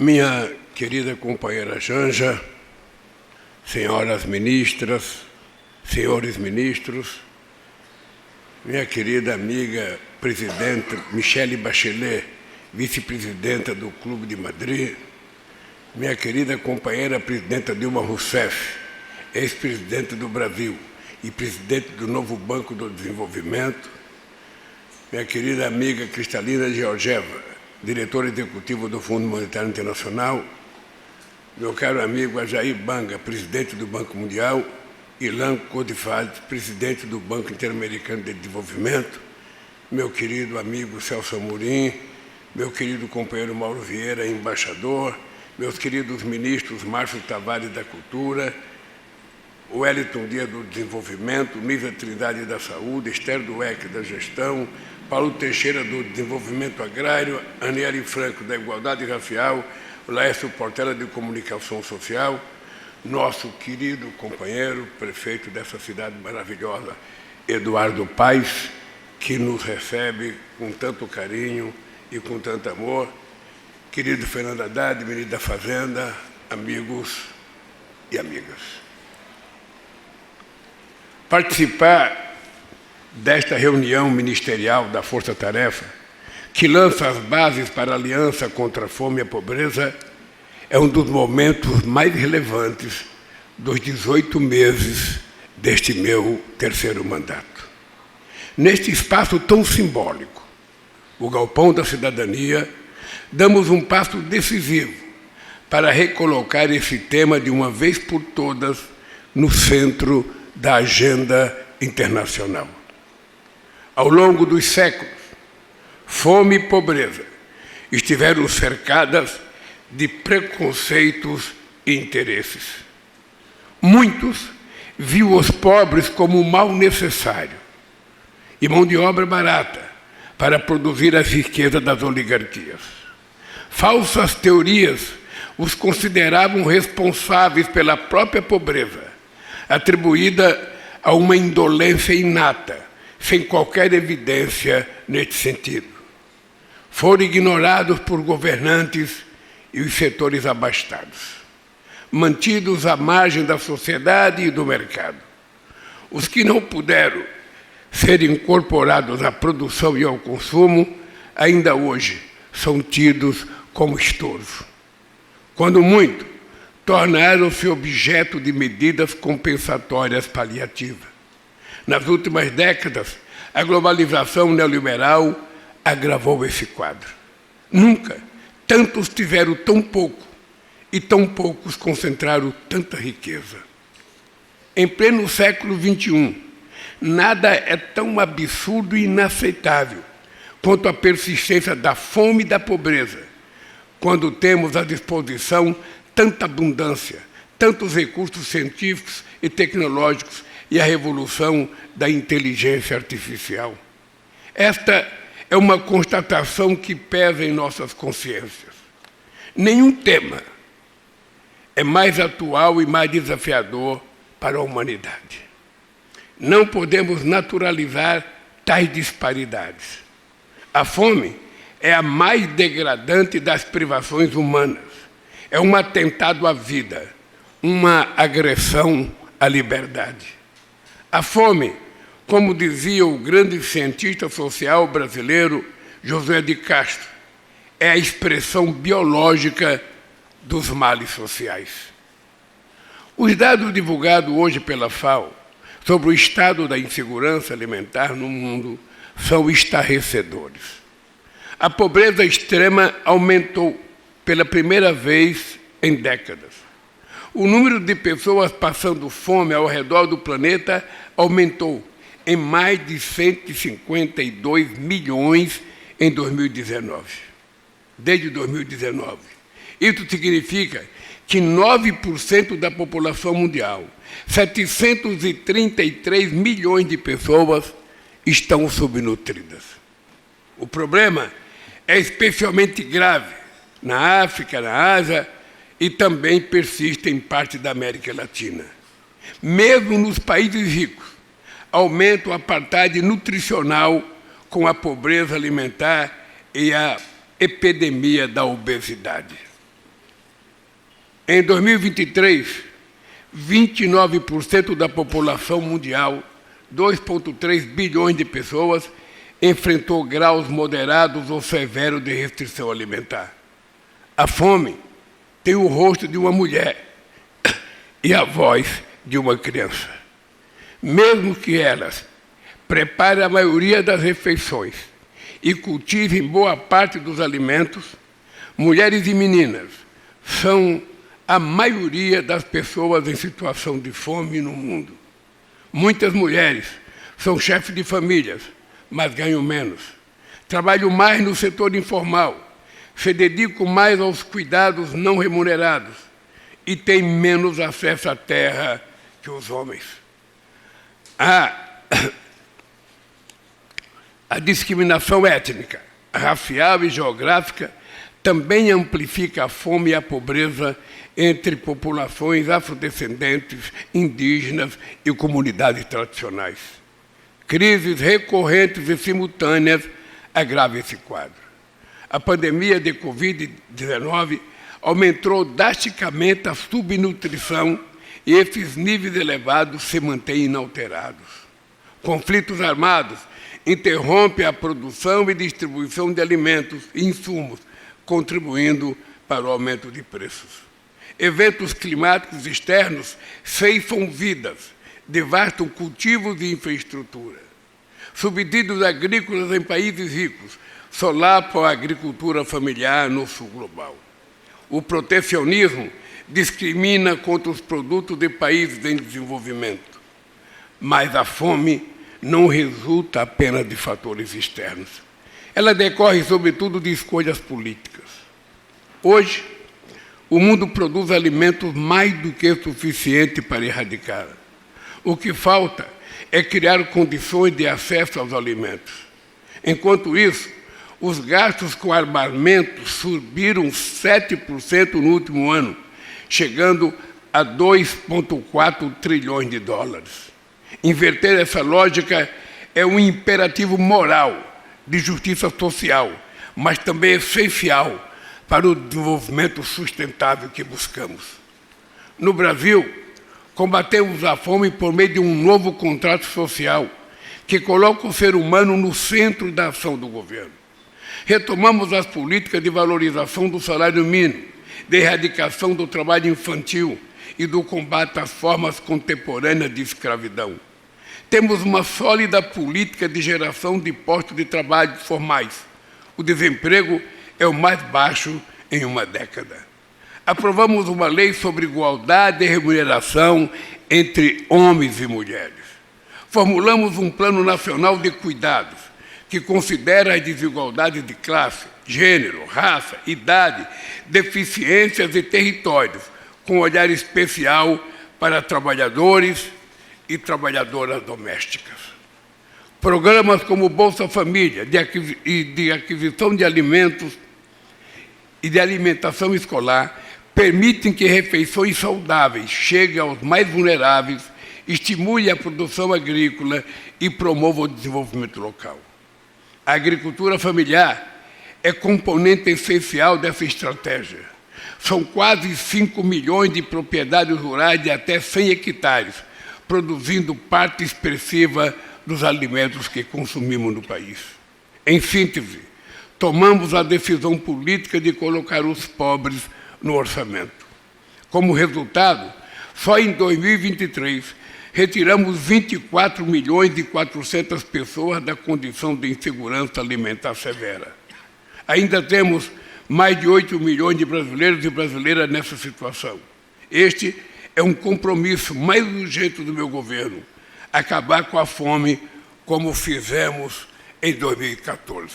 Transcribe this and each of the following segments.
Minha querida companheira Janja, senhoras ministras, senhores ministros, minha querida amiga presidenta Michelle Bachelet, vice-presidenta do Clube de Madrid, minha querida companheira presidenta Dilma Rousseff, ex-presidente do Brasil e presidente do novo Banco do Desenvolvimento, minha querida amiga Cristalina Georgieva, diretor executivo do Fundo Monetário Internacional, meu caro amigo Ajair Banga, presidente do Banco Mundial, Ilan Codifad, presidente do Banco Interamericano de Desenvolvimento, meu querido amigo Celso Amorim, meu querido companheiro Mauro Vieira, embaixador, meus queridos ministros Márcio Tavares da Cultura, Wellington Dias do Desenvolvimento, Nisa Trindade da Saúde, Esther Dueck da Gestão, Paulo Teixeira do Desenvolvimento Agrário, Aniele Franco da Igualdade Racial, Laércio Portela de Comunicação Social, nosso querido companheiro, prefeito dessa cidade maravilhosa, Eduardo Paes, que nos recebe com tanto carinho e com tanto amor, querido Fernando Haddad, ministro da Fazenda, amigos e amigas. Participar desta reunião ministerial da Força Tarefa, que lança as bases para a aliança contra a fome e a pobreza, é um dos momentos mais relevantes dos 18 meses deste meu terceiro mandato. Neste espaço tão simbólico, o Galpão da Cidadania, damos um passo decisivo para recolocar esse tema de uma vez por todas no centro da agenda internacional. Ao longo dos séculos, fome e pobreza estiveram cercadas de preconceitos e interesses. Muitos viam os pobres como um mal necessário e mão de obra barata para produzir as riquezas das oligarquias. Falsas teorias os consideravam responsáveis pela própria pobreza, atribuída a uma indolência inata, sem qualquer evidência neste sentido. Foram ignorados por governantes e os setores abastados, mantidos à margem da sociedade e do mercado. Os que não puderam ser incorporados à produção e ao consumo, ainda hoje são tidos como estorvo. Quando muito, tornaram-se objeto de medidas compensatórias paliativas. Nas últimas décadas, a globalização neoliberal agravou esse quadro. Nunca tantos tiveram tão pouco e tão poucos concentraram tanta riqueza. Em pleno século XXI, nada é tão absurdo e inaceitável quanto a persistência da fome e da pobreza, quando temos à disposição tanta abundância, tantos recursos científicos e tecnológicos e a revolução da inteligência artificial. Esta é uma constatação que pesa em nossas consciências. Nenhum tema é mais atual e mais desafiador para a humanidade. Não podemos naturalizar tais disparidades. A fome é a mais degradante das privações humanas. É um atentado à vida, uma agressão à liberdade. A fome, como dizia o grande cientista social brasileiro José de Castro, é a expressão biológica dos males sociais. Os dados divulgados hoje pela FAO sobre o estado da insegurança alimentar no mundo são estarrecedores. A pobreza extrema aumentou pela primeira vez em décadas. O número de pessoas passando fome ao redor do planeta aumentou em mais de 152 milhões em 2019. Desde 2019. Isso significa que 9% da população mundial, 733 milhões de pessoas, estão subnutridas. O problema é especialmente grave na África, na Ásia, e também persiste em parte da América Latina. Mesmo nos países ricos, aumenta o apartheid nutricional com a pobreza alimentar e a epidemia da obesidade. Em 2023, 29% da população mundial, 2,3 bilhões de pessoas, enfrentou graus moderados ou severos de restrição alimentar. A fome tem o rosto de uma mulher e a voz de uma criança. Mesmo que elas preparem a maioria das refeições e cultivem boa parte dos alimentos, mulheres e meninas são a maioria das pessoas em situação de fome no mundo. Muitas mulheres são chefes de famílias, mas ganham menos. Trabalham mais no setor informal, se dedicam mais aos cuidados não remunerados e têm menos acesso à terra que os homens. A discriminação étnica, racial e geográfica também amplifica a fome e a pobreza entre populações afrodescendentes, indígenas e comunidades tradicionais. Crises recorrentes e simultâneas agravam esse quadro. A pandemia de Covid-19 aumentou drasticamente a subnutrição e esses níveis elevados se mantêm inalterados. Conflitos armados interrompem a produção e distribuição de alimentos e insumos, contribuindo para o aumento de preços. Eventos climáticos externos ceifam vidas, devastam cultivos e infraestrutura. Subsídios agrícolas em países ricos solapam a agricultura familiar no sul global. O protecionismo discrimina contra os produtos de países em desenvolvimento. Mas a fome não resulta apenas de fatores externos. Ela decorre, sobretudo, de escolhas políticas. Hoje, o mundo produz alimentos mais do que suficiente para erradicar. O que falta é criar condições de acesso aos alimentos. Enquanto isso, os gastos com armamento subiram 7% no último ano, chegando a 2,4 trilhões de dólares. Inverter essa lógica é um imperativo moral de justiça social, mas também essencial para o desenvolvimento sustentável que buscamos. No Brasil, combatemos a fome por meio de um novo contrato social que coloca o ser humano no centro da ação do governo. Retomamos as políticas de valorização do salário mínimo, de erradicação do trabalho infantil e do combate às formas contemporâneas de escravidão. Temos uma sólida política de geração de postos de trabalho formais. O desemprego é o mais baixo em uma década. Aprovamos uma lei sobre igualdade e remuneração entre homens e mulheres. Formulamos um plano nacional de cuidados que considera as desigualdades de classe, gênero, raça, idade, deficiências e territórios, com olhar especial para trabalhadores e trabalhadoras domésticas. Programas como Bolsa Família, de aquisição de alimentos e de alimentação escolar, permitem que refeições saudáveis cheguem aos mais vulneráveis, estimule a produção agrícola e promova o desenvolvimento local. A agricultura familiar é componente essencial dessa estratégia. São quase 5 milhões de propriedades rurais de até 100 hectares, produzindo parte expressiva dos alimentos que consumimos no país. Em síntese, tomamos a decisão política de colocar os pobres no orçamento. Como resultado, só em 2023, retiramos 24 milhões e 400 pessoas da condição de insegurança alimentar severa. Ainda temos mais de 8 milhões de brasileiros e brasileiras nessa situação. Este é um compromisso mais urgente do meu governo, acabar com a fome como fizemos em 2014.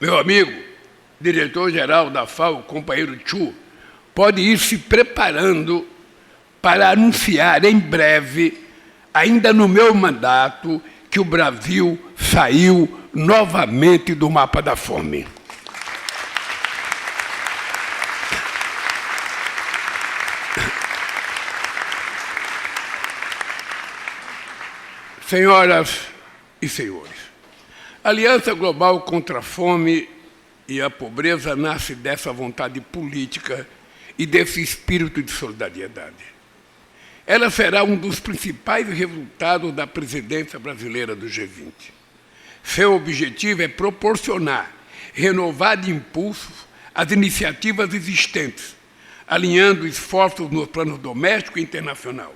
Meu amigo, diretor-geral da FAO, companheiro Chu, pode ir se preparando para anunciar em breve, ainda no meu mandato, que o Brasil saiu novamente do mapa da fome. Senhoras e senhores, a Aliança Global contra a Fome e a pobreza nasce dessa vontade política e desse espírito de solidariedade. Ela será um dos principais resultados da presidência brasileira do G20. Seu objetivo é proporcionar renovado impulso às iniciativas existentes, alinhando esforços nos planos doméstico e internacional.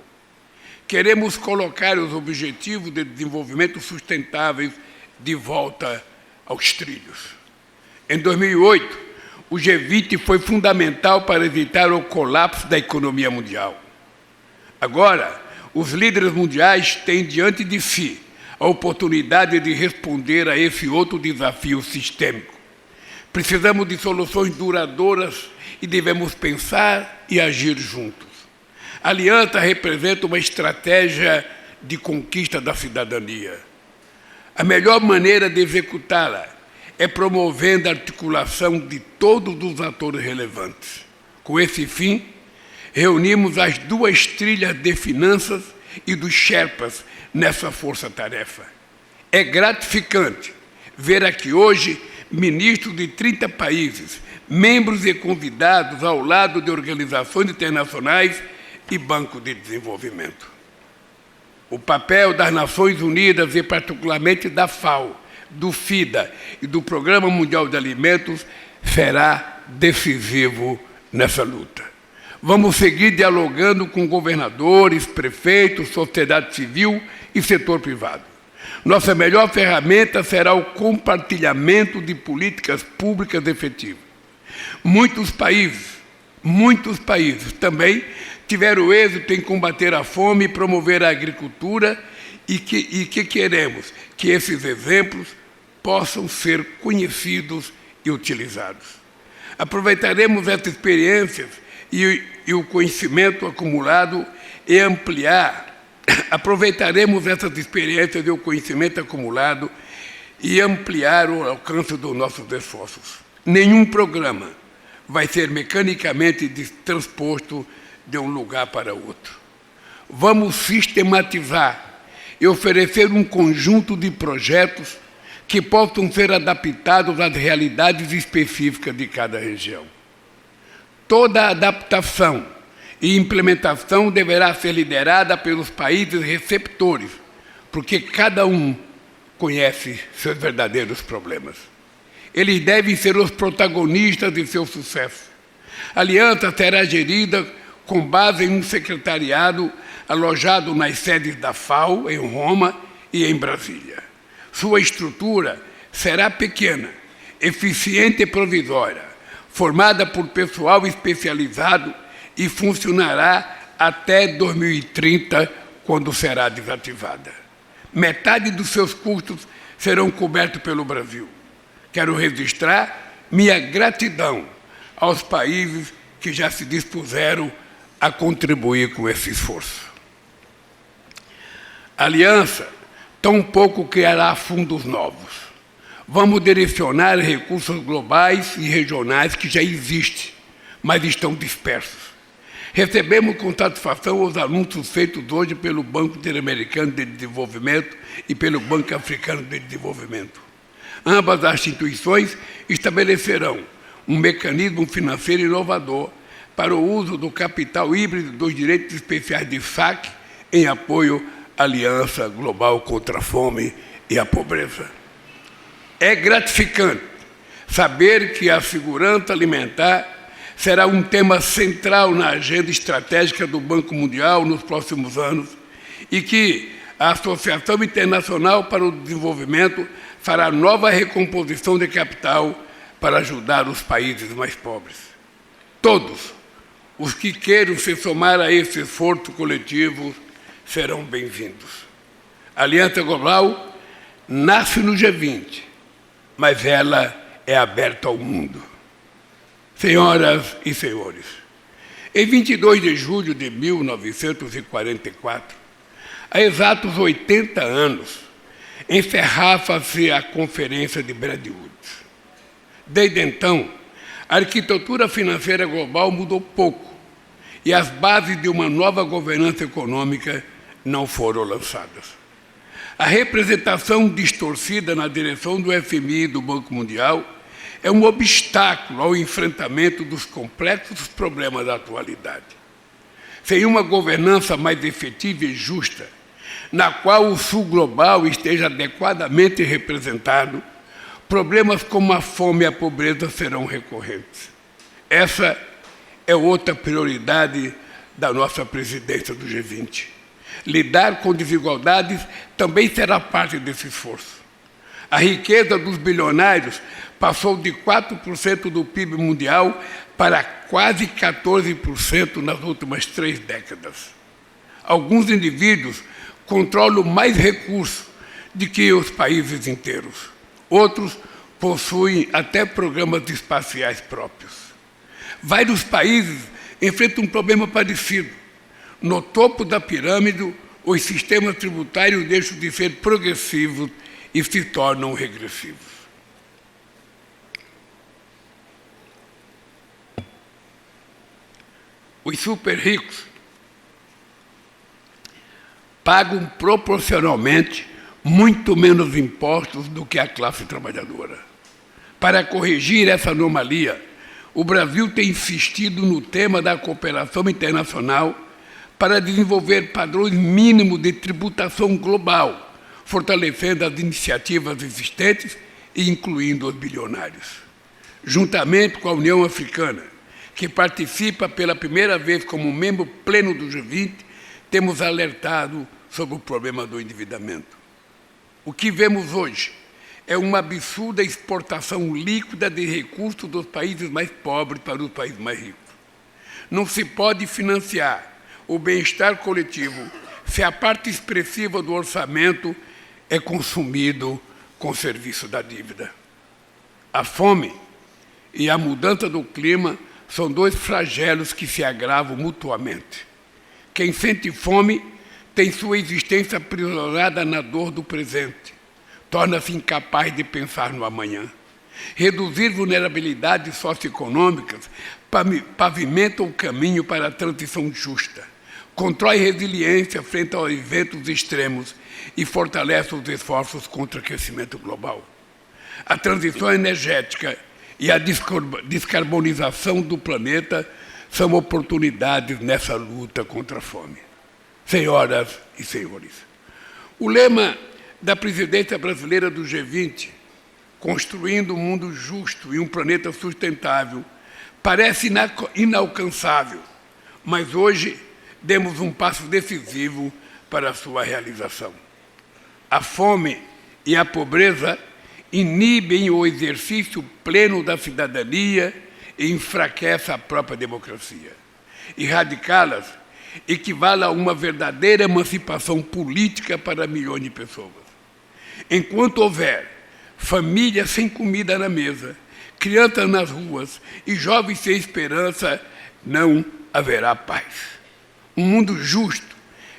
Queremos colocar os objetivos de desenvolvimento sustentáveis de volta aos trilhos. Em 2008, o G20 foi fundamental para evitar o colapso da economia mundial. Agora, os líderes mundiais têm diante de si a oportunidade de responder a esse outro desafio sistêmico. Precisamos de soluções duradouras e devemos pensar e agir juntos. A aliança representa uma estratégia de conquista da cidadania. A melhor maneira de executá-la é promovendo a articulação de todos os atores relevantes. Com esse fim, reunimos as duas trilhas de finanças e dos Sherpas nessa força-tarefa. É gratificante ver aqui hoje ministros de 30 países, membros e convidados ao lado de organizações internacionais e Banco de Desenvolvimento. O papel das Nações Unidas, e particularmente da FAO, do FIDA e do Programa Mundial de Alimentos, será decisivo nessa luta. Vamos seguir dialogando com governadores, prefeitos, sociedade civil e setor privado. Nossa melhor ferramenta será o compartilhamento de políticas públicas efetivas. Muitos países também tiveram êxito em combater a fome e promover a agricultura e que queremos que esses exemplos possam ser conhecidos e utilizados. Aproveitaremos essas experiências e o conhecimento acumulado e ampliar o alcance dos nossos esforços. Nenhum programa vai ser mecanicamente transposto de um lugar para outro. Vamos sistematizar e oferecer um conjunto de projetos que possam ser adaptados às realidades específicas de cada região. Toda adaptação e implementação deverá ser liderada pelos países receptores, porque cada um conhece seus verdadeiros problemas. Eles devem ser os protagonistas de seu sucesso. A aliança será gerida com base em um secretariado alojado nas sedes da FAO, em Roma e em Brasília. Sua estrutura será pequena, eficiente e provisória, formada por pessoal especializado e funcionará até 2030, quando será desativada. Metade dos seus custos serão cobertos pelo Brasil. Quero registrar minha gratidão aos países que já se dispuseram a contribuir com esse esforço. A aliança tampouco criará fundos novos. Vamos direcionar recursos globais e regionais que já existem, mas estão dispersos. Recebemos com satisfação os anúncios feitos hoje pelo Banco Interamericano de Desenvolvimento e pelo Banco Africano de Desenvolvimento. Ambas as instituições estabelecerão um mecanismo financeiro inovador para o uso do capital híbrido dos direitos especiais de saque em apoio à Aliança Global contra a Fome e a Pobreza. É gratificante saber que a segurança alimentar será um tema central na agenda estratégica do Banco Mundial nos próximos anos e que a Associação Internacional para o Desenvolvimento fará nova recomposição de capital para ajudar os países mais pobres. Todos os que queiram se somar a esse esforço coletivo serão bem-vindos. A Aliança Global nasce no G20, mas ela é aberta ao mundo. Senhoras e senhores, em 22 de julho de 1944, há exatos 80 anos, encerrava-se a Conferência de Bretton Woods. Desde então, a arquitetura financeira global mudou pouco e as bases de uma nova governança econômica não foram lançadas. A representação distorcida na direção do FMI e do Banco Mundial é um obstáculo ao enfrentamento dos complexos problemas da atualidade. Sem uma governança mais efetiva e justa, na qual o Sul global esteja adequadamente representado, problemas como a fome e a pobreza serão recorrentes. Essa é outra prioridade da nossa presidência do G20. Lidar com desigualdades também será parte desse esforço. A riqueza dos bilionários passou de 4% do PIB mundial para quase 14% nas últimas 3 décadas. Alguns indivíduos controlam mais recursos do que os países inteiros. Outros possuem até programas espaciais próprios. Vários países enfrentam um problema parecido. No topo da pirâmide, os sistemas tributários deixam de ser progressivos e se tornam regressivos. Os super ricos pagam proporcionalmente muito menos impostos do que a classe trabalhadora. Para corrigir essa anomalia, o Brasil tem insistido no tema da cooperação internacional para desenvolver padrões mínimos de tributação global, fortalecendo as iniciativas existentes e incluindo os bilionários. Juntamente com a União Africana, que participa pela primeira vez como membro pleno do G20, temos alertado sobre o problema do endividamento. O que vemos hoje é uma absurda exportação líquida de recursos dos países mais pobres para os países mais ricos. Não se pode financiar o bem-estar coletivo se a parte expressiva do orçamento é consumido com o serviço da dívida. A fome e a mudança do clima são 2 flagelos que se agravam mutuamente. Quem sente fome tem sua existência aprisionada na dor do presente, torna-se incapaz de pensar no amanhã. Reduzir vulnerabilidades socioeconômicas pavimenta o caminho para a transição justa, constrói resiliência frente aos eventos extremos e fortalece os esforços contra o aquecimento global. A transição energética e a descarbonização do planeta são oportunidades nessa luta contra a fome. Senhoras e senhores, o lema da presidência brasileira do G20, construindo um mundo justo e um planeta sustentável, parece inalcançável, mas hoje demos um passo decisivo para a sua realização. A fome e a pobreza inibem o exercício pleno da cidadania e enfraquecem a própria democracia. Erradicá-las equivale a uma verdadeira emancipação política para milhões de pessoas. Enquanto houver famílias sem comida na mesa, crianças nas ruas e jovens sem esperança, não haverá paz. Um mundo justo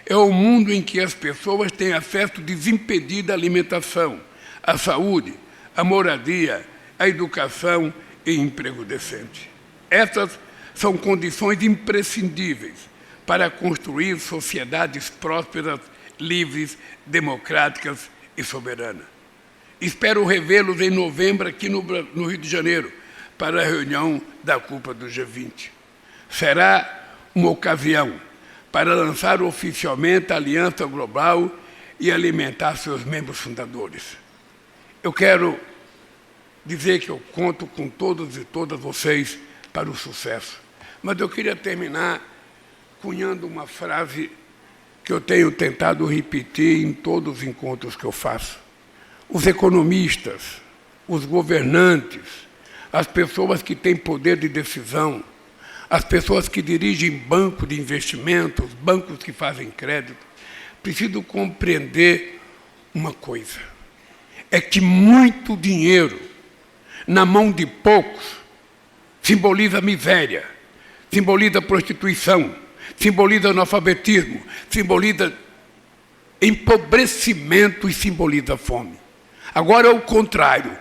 é o mundo em que as pessoas têm acesso desimpedido à alimentação, à saúde, à moradia, à educação e emprego decente. Essas são condições imprescindíveis para construir sociedades prósperas, livres, democráticas e soberanas. Espero revê-los em novembro aqui no Rio de Janeiro para a reunião da cúpula do G20. Será uma ocasião para lançar oficialmente a Aliança Global e alimentar seus membros fundadores. Eu quero dizer que eu conto com todos e todas vocês para o sucesso. Mas eu queria terminar cunhando uma frase que eu tenho tentado repetir em todos os encontros que eu faço. Os economistas, os governantes, as pessoas que têm poder de decisão, as pessoas que dirigem bancos de investimentos, bancos que fazem crédito, precisam compreender uma coisa. É que muito dinheiro na mão de poucos simboliza miséria, simboliza prostituição, simboliza analfabetismo, simboliza empobrecimento e simboliza fome. Agora é o contrário.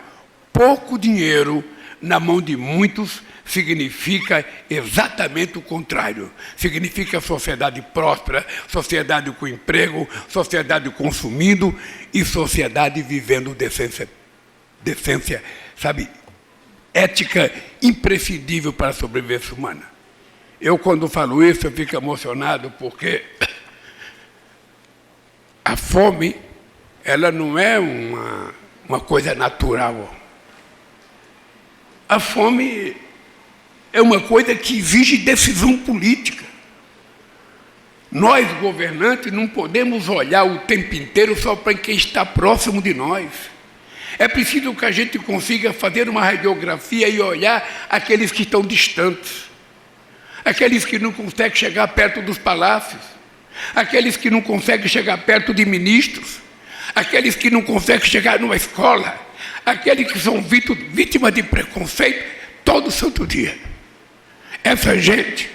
Pouco dinheiro na mão de muitos significa exatamente o contrário. Significa sociedade próspera, sociedade com emprego, sociedade consumindo e sociedade vivendo decência, sabe, ética imprescindível para a sobrevivência humana. Eu, quando falo isso, eu fico emocionado porque a fome, ela não é uma coisa natural. A fome é uma coisa que exige decisão política. Nós, governantes, não podemos olhar o tempo inteiro só para quem está próximo de nós. É preciso que a gente consiga fazer uma radiografia e olhar aqueles que estão distantes, aqueles que não conseguem chegar perto dos palácios, aqueles que não conseguem chegar perto de ministros, aqueles que não conseguem chegar numa escola, aqueles que são vítimas de preconceito todo santo dia. Essa gente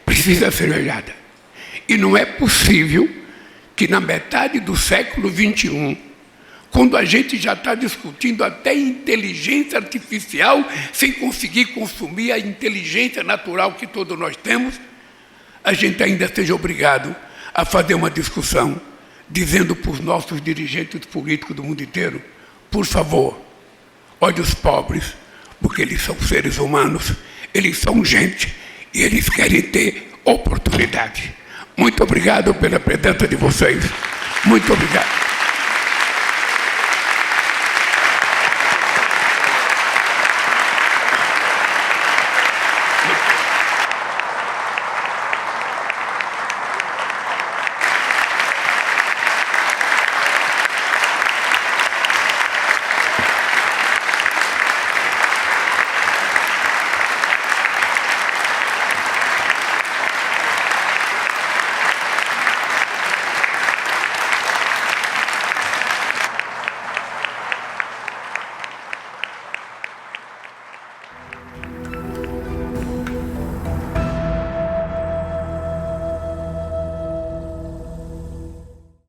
precisa ser olhada. E não é possível que na metade do século XXI, quando a gente já está discutindo até inteligência artificial sem conseguir consumir a inteligência natural que todos nós temos, a gente ainda seja obrigado a fazer uma discussão dizendo para os nossos dirigentes políticos do mundo inteiro, por favor, olhe os pobres, porque eles são seres humanos, eles são gente e eles querem ter oportunidade. Muito obrigado pela presença de vocês. Muito obrigado.